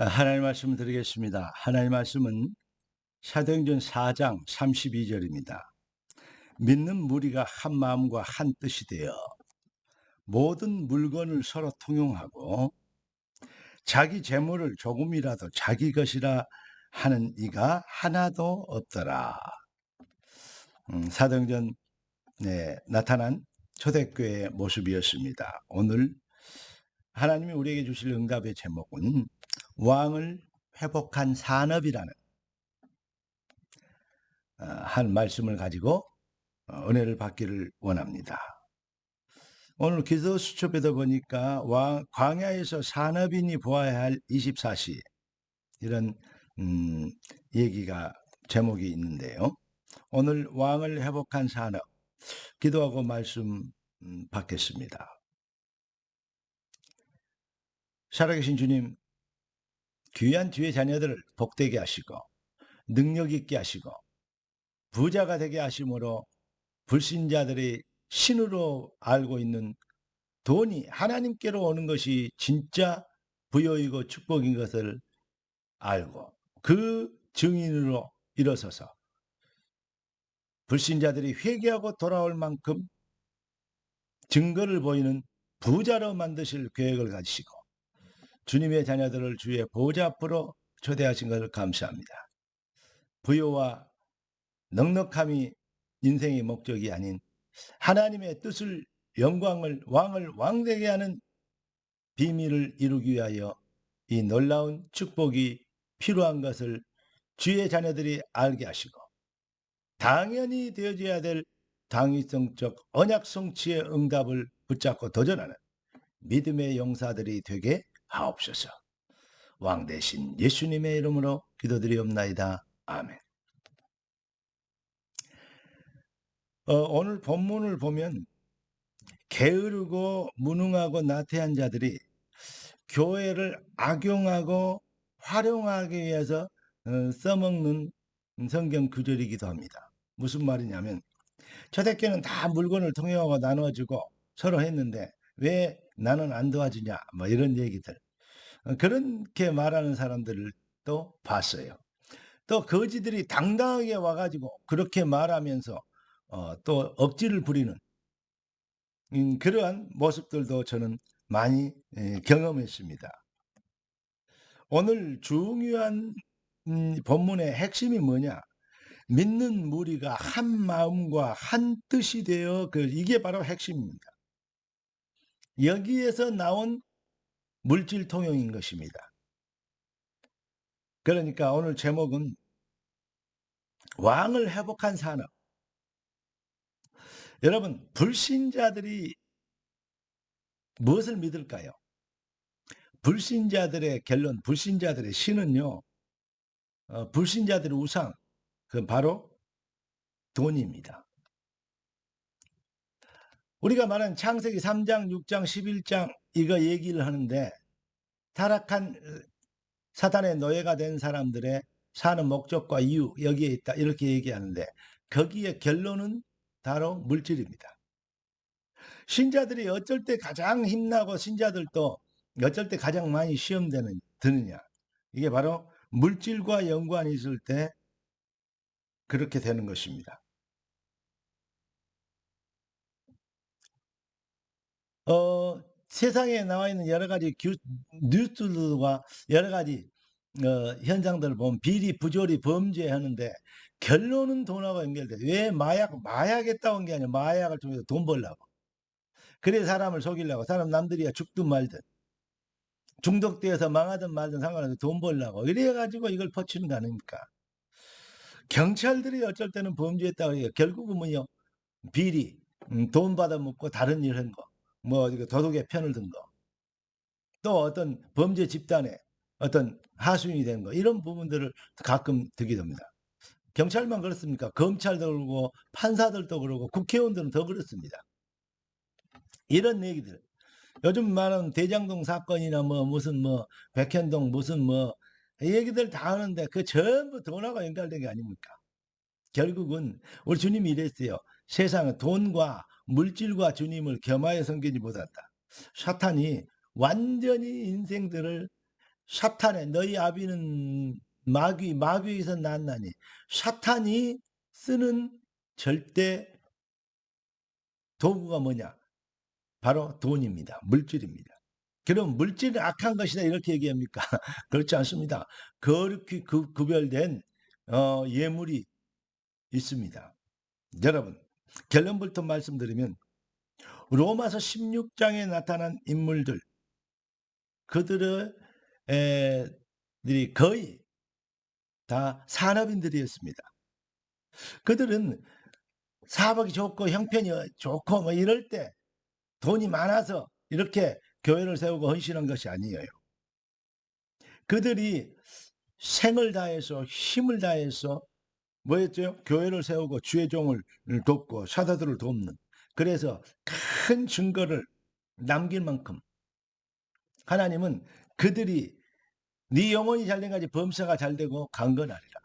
하나님 말씀을 드리겠습니다. 하나님 말씀은 사도행전 4장 32절입니다. 믿는 무리가 한 마음과 한 뜻이 되어 모든 물건을 서로 통용하고 자기 재물을 조금이라도 자기 것이라 하는 이가 하나도 없더라. 사도행전에 나타난 초대교회의 모습이었습니다. 오늘 하나님이 우리에게 주실 응답의 제목은 왕을 회복한 산업이라는 한 말씀을 가지고 은혜를 받기를 원합니다. 오늘 기도 수첩에도 보니까 광야에서 산업인이 보아야 할 24시 이런 얘기가 제목이 있는데요. 오늘 왕을 회복한 산업 기도하고 말씀 받겠습니다. 살아계신 주님, 귀한 주의 자녀들을 복되게 하시고 능력 있게 하시고 부자가 되게 하심으로 불신자들이 신으로 알고 있는 돈이 하나님께로 오는 것이 진짜 부여이고 축복인 것을 알고 그 증인으로 일어서서 불신자들이 회개하고 돌아올 만큼 증거를 보이는 부자로 만드실 계획을 가지시고 주님의 자녀들을 주의 보좌 앞으로 초대하신 것을 감사합니다. 부여와 넉넉함이 인생의 목적이 아닌 하나님의 뜻을 영광을 왕을 왕되게 하는 비밀을 이루기 위하여 이 놀라운 축복이 필요한 것을 주의 자녀들이 알게 하시고 당연히 되어져야 될 당위성적 언약 성취의 응답을 붙잡고 도전하는 믿음의 용사들이 되게 하옵소서. 왕 대신 예수님의 이름으로 기도드리옵나이다. 아멘. 오늘 본문을 보면 게으르고 무능하고 나태한 자들이 교회를 악용하고 활용하기 위해서 써먹는 성경 구절이기도 합니다. 무슨 말이냐면 초대교회는 다 물건을 통용하고 나눠주고 서로 했는데 왜 나는 안 도와주냐 뭐 이런 얘기들 그렇게 말하는 사람들을 또 봤어요. 또 거지들이 당당하게 와가지고 그렇게 말하면서 또 억지를 부리는 그러한 모습들도 저는 많이 경험했습니다. 오늘 중요한 본문의 핵심이 뭐냐? 믿는 무리가 한 마음과 한 뜻이 되어 이게 바로 핵심입니다. 여기에서 나온 물질 통용인 것입니다. 그러니까 오늘 제목은 왕을 회복한 산업. 여러분, 불신자들이 무엇을 믿을까요? 불신자들의 결론, 불신자들의 신은요, 불신자들의 우상, 그 바로 돈입니다. 우리가 말하는 창세기 3장, 6장, 11장 이거 얘기를 하는데 타락한 사탄의 노예가 된 사람들의 사는 목적과 이유 여기에 있다 이렇게 얘기하는데 거기에 결론은 바로 물질입니다. 신자들이 어쩔 때 가장 힘나고 신자들도 어쩔 때 가장 많이 시험 드느냐 이게 바로 물질과 연관이 있을 때 그렇게 되는 것입니다. 세상에 나와 있는 여러 가지 뉴스들과 여러 가지 현상들을 보면 비리, 부조리, 범죄하는데 결론은 돈하고 연결돼. 왜 마약에 따온 게 아니라 마약을 통해서 돈 벌려고. 그래 사람을 속이려고. 사람 남들이야 죽든 말든. 중독되어서 망하든 말든 상관없이 돈 벌려고. 이래가지고 이걸 퍼치는 거 아닙니까? 경찰들이 어쩔 때는 범죄했다고 해요. 결국은 뭐요? 비리, 돈 받아먹고 다른 일 한 거. 뭐 도덕의 편을 든 거. 또 어떤 범죄 집단의 어떤 하수인이 되는 거. 이런 부분들을 가끔 듣게 됩니다. 경찰만 그렇습니까? 검찰도 그러고 판사들도 그러고 국회의원들은 더 그렇습니다. 이런 얘기들. 요즘 말하는 대장동 사건이나 뭐 무슨 뭐 백현동 무슨 뭐 얘기들 다 하는데 그 전부 돈하고 연결된 게 아닙니까? 결국은 우리 주님이 이랬어요. 세상은 돈과 물질과 주님을 겸하여 섬기지 못한다. 사탄이 완전히 인생들을 사탄의 너희 아비는 마귀에서 났나니. 사탄이 쓰는 절대 도구가 뭐냐? 바로 돈입니다. 물질입니다. 그럼 물질은 악한 것이다 이렇게 얘기합니까? 그렇지 않습니다. 거룩히 구별된 예물이 있습니다. 여러분, 결론부터 말씀드리면 로마서 16장에 나타난 인물들, 그들의 들이 거의 다 산업인들이었습니다. 그들은 사업이 좋고 형편이 좋고 뭐 이럴 때 돈이 많아서 이렇게 교회를 세우고 헌신한 것이 아니에요. 그들이 생을 다해서 힘을 다해서 뭐였죠? 교회를 세우고 주의 종을 돕고 사도들을 돕는, 그래서 큰 증거를 남길 만큼 하나님은 그들이 네 영혼이 잘된 가지 범사가 잘되고 강건하리라.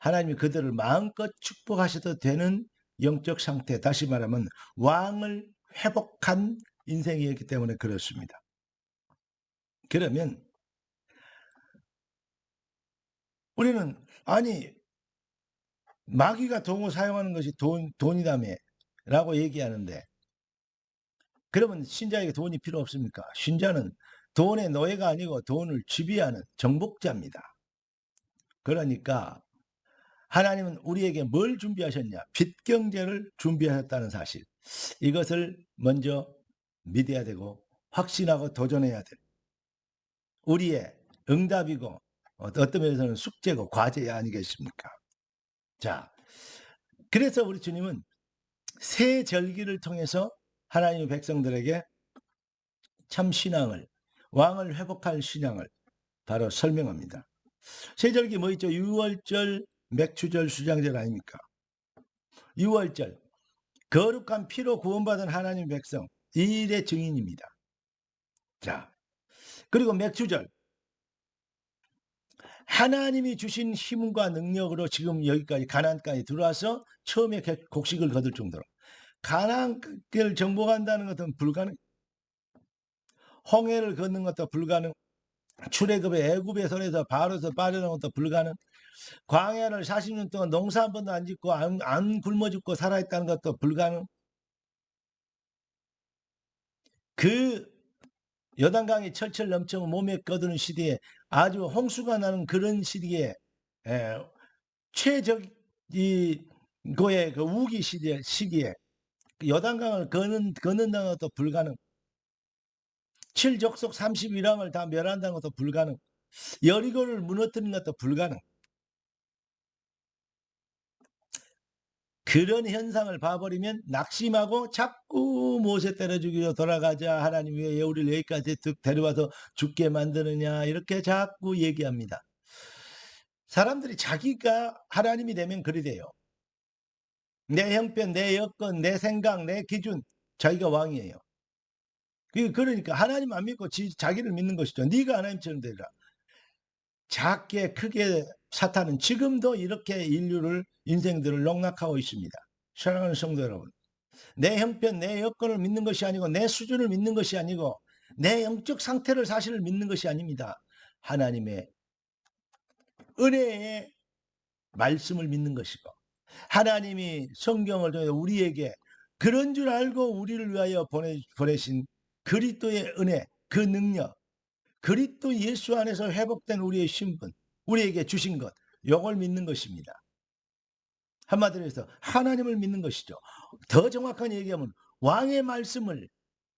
하나님이 그들을 마음껏 축복하셔도 되는 영적 상태, 다시 말하면 왕을 회복한 인생이었기 때문에 그렇습니다. 그러면 우리는 아니 마귀가 도구 사용하는 것이 돈이다며 라고 얘기하는데, 그러면 신자에게 돈이 필요 없습니까? 신자는 돈의 노예가 아니고 돈을 지배하는 정복자입니다. 그러니까 하나님은 우리에게 뭘 준비하셨냐? 빚경제를 준비하셨다는 사실. 이것을 먼저 믿어야 되고 확신하고 도전해야 될 우리의 응답이고 어떤 면에서는 숙제고 과제 아니겠습니까? 자, 그래서 우리 주님은 새 절기를 통해서 하나님의 백성들에게 참 신앙을, 왕을 회복할 신앙을 바로 설명합니다. 새 절기 뭐 있죠? 유월절, 맥추절, 수장절 아닙니까? 유월절, 거룩한 피로 구원받은 하나님의 백성, 이 일의 증인입니다. 자, 그리고 맥추절, 하나님이 주신 힘과 능력으로 지금 여기까지 가나안까지 들어와서 처음에 곡식을 거둘 정도로, 가나안을 정복한다는 것은 불가능, 홍해를 걷는 것도 불가능, 출애굽의 애굽의 손에서 바로서 빠져나온 것도 불가능, 광야를 40년 동안 농사 한 번도 안 짓고 안 굶어 죽고 살아있다는 것도 불가능. 그 요단강이 철철 넘쳐 몸에 꺼드는 시대에, 아주 홍수가 나는 그런 시기에 최적 이거의 그 우기 시기에 요단강을 걷는다는 것도 불가능. 칠족속 31왕을 다 멸한다는 것도 불가능. 여리고를 무너뜨리는 것도 불가능. 그런 현상을 봐버리면 낙심하고 자꾸 모세 때려 죽이려 돌아가자, 하나님 왜 우리를 여기까지 데려와서 죽게 만드느냐, 이렇게 자꾸 얘기합니다. 사람들이 자기가 하나님이 되면 그리 돼요. 내 형편, 내 여건, 내 생각, 내 기준, 자기가 왕이에요. 그러니까 하나님 안 믿고 자기를 믿는 것이죠. 네가 하나님처럼 되라. 작게 크게 사탄은 지금도 이렇게 인생들을 농락하고 있습니다. 사랑하는 성도 여러분, 내 형편, 내 여건을 믿는 것이 아니고, 내 수준을 믿는 것이 아니고, 내 영적 상태를 사실을 믿는 것이 아닙니다. 하나님의 은혜의 말씀을 믿는 것이고, 하나님이 성경을 통해 우리에게 그런 줄 알고 우리를 위하여 보내신 그리스도의 은혜, 그 능력, 그리스도 예수 안에서 회복된 우리의 신분, 우리에게 주신 것, 이걸 믿는 것입니다. 한마디로 해서 하나님을 믿는 것이죠. 더 정확한 얘기하면 왕의 말씀을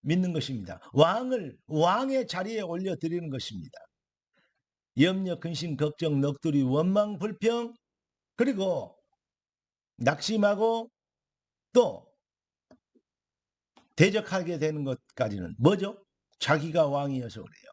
믿는 것입니다. 왕의 자리에 올려드리는 것입니다. 염려, 근심, 걱정, 넋두리, 원망, 불평, 그리고 낙심하고 또 대적하게 되는 것까지는 뭐죠? 자기가 왕이어서 그래요.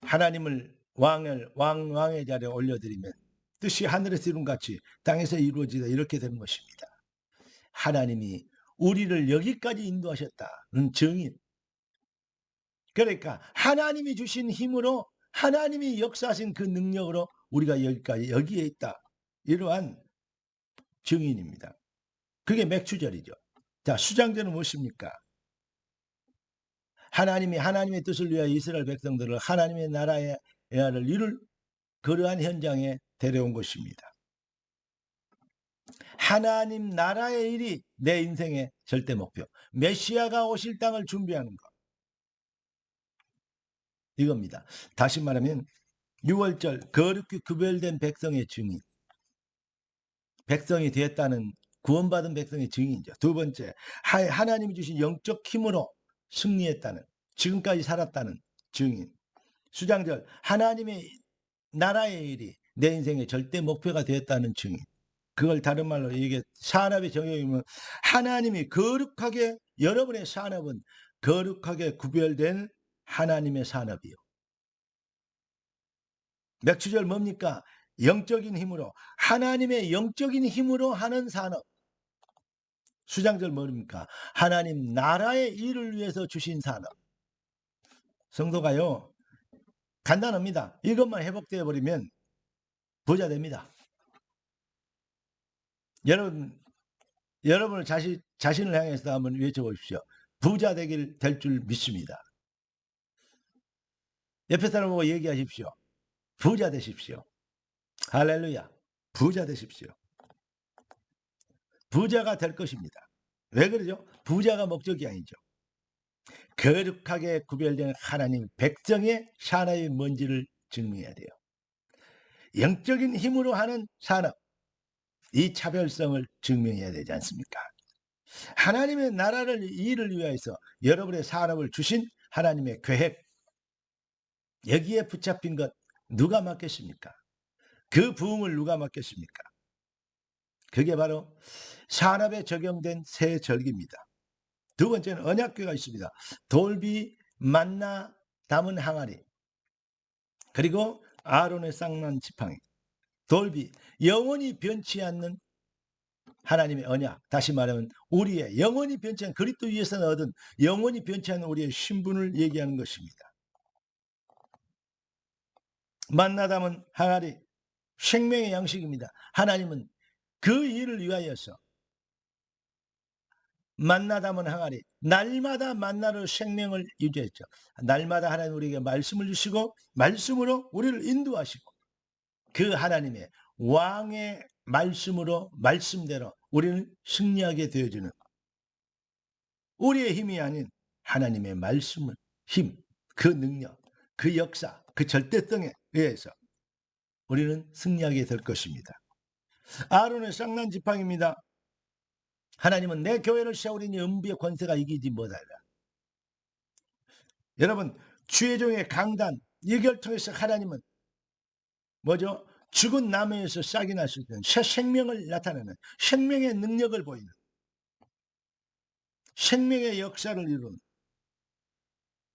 하나님을 왕의 자리에 올려드리면 뜻이 하늘에서 이룬 같이 땅에서 이루어지다, 이렇게 되는 것입니다. 하나님이 우리를 여기까지 인도하셨다는 증인. 그러니까 하나님이 주신 힘으로, 하나님이 역사하신 그 능력으로 우리가 여기에 있다, 이러한 증인입니다. 그게 맥추절이죠. 자, 수장절은 무엇입니까? 하나님의 뜻을 위하여 이스라엘 백성들을 하나님의 나라의 를 이룰 그러한 현장에 데려온 것입니다. 하나님 나라의 일이 내 인생의 절대 목표. 메시아가 오실 땅을 준비하는 것. 이겁니다. 다시 말하면 6월절 거룩히 구별된 백성의 증인. 백성이 되었다는 구원받은 백성의 증인이죠. 두 번째, 하나님이 주신 영적 힘으로 승리했다는, 지금까지 살았다는 증인. 수장절, 하나님의 나라의 일이 내 인생의 절대 목표가 되었다는 증인. 그걸 다른 말로 이게 산업의 정의이면 하나님이 거룩하게, 여러분의 산업은 거룩하게 구별된 하나님의 산업이요. 맥주절 뭡니까? 영적인 힘으로, 하나님의 영적인 힘으로 하는 산업. 수장절 뭡니까? 하나님 나라의 일을 위해서 주신 산업. 성도가요, 간단합니다. 이것만 회복되어 버리면 부자 됩니다. 여러분을 자신을 향해서 한번 외쳐보십시오. 부자 될 줄 믿습니다. 옆에 사람 보고 얘기하십시오. 부자 되십시오. 할렐루야. 부자 되십시오. 부자가 될 것입니다. 왜 그러죠? 부자가 목적이 아니죠. 거룩하게 구별된 하나님 백성의 산업이 뭔지를 증명해야 돼요. 영적인 힘으로 하는 산업, 이 차별성을 증명해야 되지 않습니까? 하나님의 나라를 일을 위하여서 여러분의 산업을 주신 하나님의 계획, 여기에 붙잡힌 것 누가 맡겠습니까? 그 부흥을 누가 맡겠습니까? 그게 바로 산업에 적용된 새 절기입니다. 두 번째는 언약궤가 있습니다. 돌비, 만나, 담은 항아리, 그리고 아론의 쌍난 지팡이. 돌비, 영원히 변치 않는 하나님의 언약, 다시 말하면 우리의 영원히 변치 않는, 그리스도 위에서 얻은 영원히 변치 않는 우리의 신분을 얘기하는 것입니다. 만나 담은 항아리, 생명의 양식입니다. 하나님은 그 일을 위하여서 만나 담은 항아리, 날마다 만나로 생명을 유지했죠. 날마다 하나님 우리에게 말씀을 주시고 말씀으로 우리를 인도하시고 그 하나님의 왕의 말씀으로, 말씀대로 우리는 승리하게 되어주는, 우리의 힘이 아닌 하나님의 말씀을, 힘, 그 능력, 그 역사, 그 절대성에 의해서 우리는 승리하게 될 것입니다. 아론의 쌍난 지팡이입니다. 하나님은 내 교회를 세우리니 음부의 권세가 이기지 못하리라. 여러분, 주의 종의 강단, 이걸 통해서 하나님은 뭐죠? 죽은 나무에서 싹이 날 수 있는 새 생명을 나타내는, 생명의 능력을 보이는, 생명의 역사를 이루는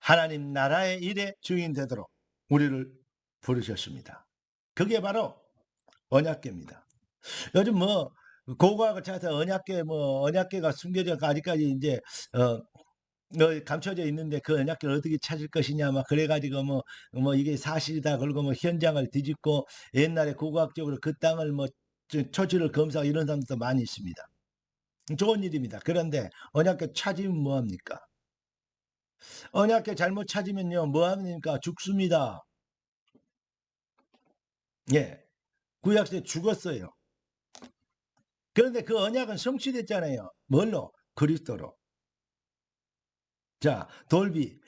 하나님 나라의 일의 주인 되도록 우리를 부르셨습니다. 그게 바로 언약궤입니다. 요즘 뭐 고고학을 찾아서 언약궤가 숨겨져 아직까지 이제 감춰져 있는데 그 언약궤를 어떻게 찾을 것이냐 막 그래가지고 뭐 이게 사실이다 그러고 뭐 현장을 뒤집고 옛날에 고고학적으로 그 땅을 뭐 초지를 검사하고 이런 사람들도 많이 있습니다. 좋은 일입니다. 그런데 언약궤 찾으면 뭐합니까? 언약궤 잘못 찾으면요 뭐합니까? 죽습니다. 예, 구약시대 죽었어요. 그런데 그 언약은 성취됐잖아요. 뭘로? 그리스도로. 자, 돌비.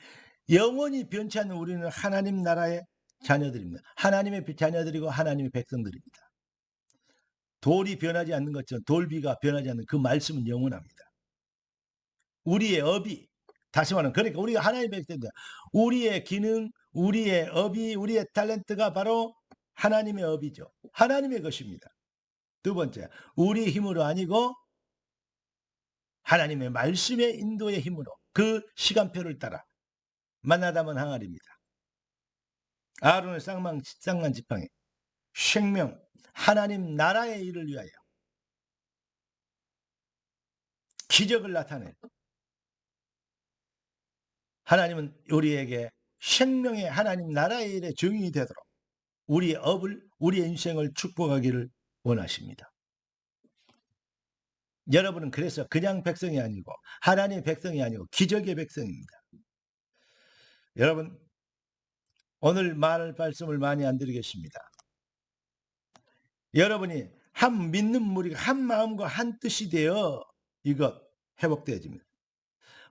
영원히 변치 않는 우리는 하나님 나라의 자녀들입니다. 하나님의 자녀들이고 하나님의 백성들입니다. 돌이 변하지 않는 것처럼 돌비가 변하지 않는 그 말씀은 영원합니다. 우리의 업이, 다시 말하면 그러니까 우리가 하나님의 백성들, 우리의 기능, 우리의 업이, 우리의 탤런트가 바로 하나님의 업이죠. 하나님의 것입니다. 두 번째, 우리 힘으로 아니고 하나님의 말씀의 인도의 힘으로 그 시간표를 따라 만나 담은 항아리입니다. 아론의 쌍난 지팡이, 생명, 하나님 나라의 일을 위하여 기적을 나타내 하나님은 우리에게 생명의 하나님 나라의 일의 증인이 되도록 우리의 업을, 우리의 인생을 축복하기를 원하십니다. 여러분은 그래서 그냥 백성이 아니고 하나님의 백성이 아니고 기적의 백성입니다. 여러분, 오늘 말씀을 많이 안 드리겠습니다. 여러분이 한 믿는 무리가 한 마음과 한 뜻이 되어 이것 회복되어집니다.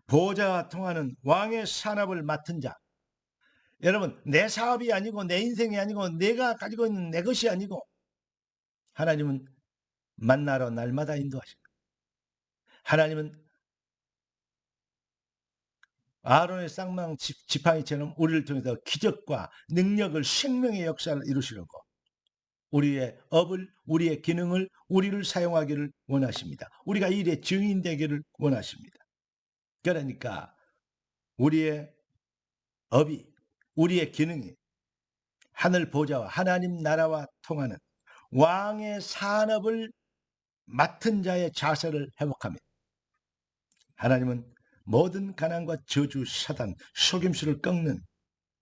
보좌와 통하는 왕의 산업을 맡은 자. 여러분, 내 사업이 아니고 내 인생이 아니고 내가 가지고 있는 내 것이 아니고 하나님은 만나러 날마다 인도하십니다. 하나님은 아론의 쌍망 지팡이처럼 우리를 통해서 기적과 능력을, 생명의 역사를 이루시려고 우리의 업을, 우리의 기능을, 우리를 사용하기를 원하십니다. 우리가 이 일의 증인 되기를 원하십니다. 그러니까 우리의 업이, 우리의 기능이 하늘 보좌와 하나님 나라와 통하는 왕의 산업을 맡은 자의 자세를 회복합니다. 하나님은 모든 가난과 저주, 사단, 속임수를 꺾는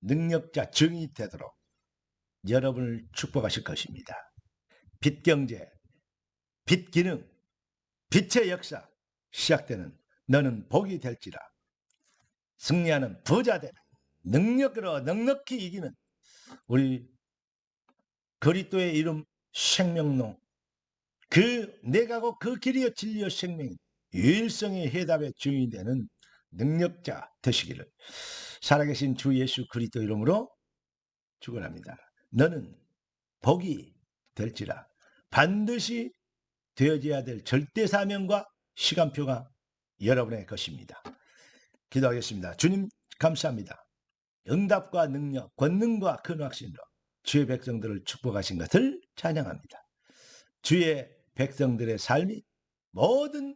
능력자, 증인이 되도록 여러분을 축복하실 것입니다. 빛 경제, 빛 기능, 빛의 역사 시작되는 너는 복이 될지라. 승리하는 부자 되는 능력으로 넉넉히 이기는 우리 그리스도의 이름 생명론, 내가고 그 길이여 진리여 생명, 유일성의 해답의 주인이 되는 능력자 되시기를 살아계신 주 예수 그리스도 이름으로 축원합니다. 너는 복이 될지라. 반드시 되어져야 될 절대 사명과 시간표가 여러분의 것입니다. 기도하겠습니다. 주님 감사합니다. 응답과 능력, 권능과 큰 확신으로 주의 백성들을 축복하신 것을 찬양합니다. 주의 백성들의 삶이 모든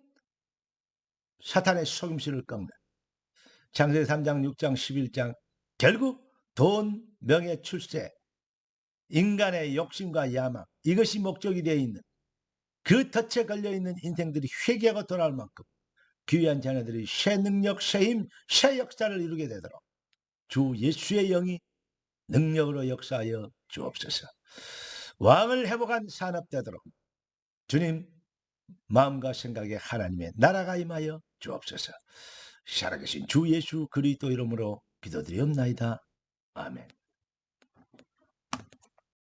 사탄의 속임수를 꺾는 창세기 3장, 6장, 11장 결국 돈, 명예, 출세, 인간의 욕심과 야망 이것이 목적이 되어 있는 그 덫에 걸려있는 인생들이 회개하고 돌아올 만큼 귀한 자녀들이 새 능력, 새 힘, 새 역사를 이루게 되도록 주 예수의 영이 능력으로 역사하여 주옵소서. 왕을 회복한 산업되도록 주님 마음과 생각에 하나님의 나라가 임하여 주옵소서. 살아계신 주 예수 그리스도 이름으로 기도드리옵나이다. 아멘.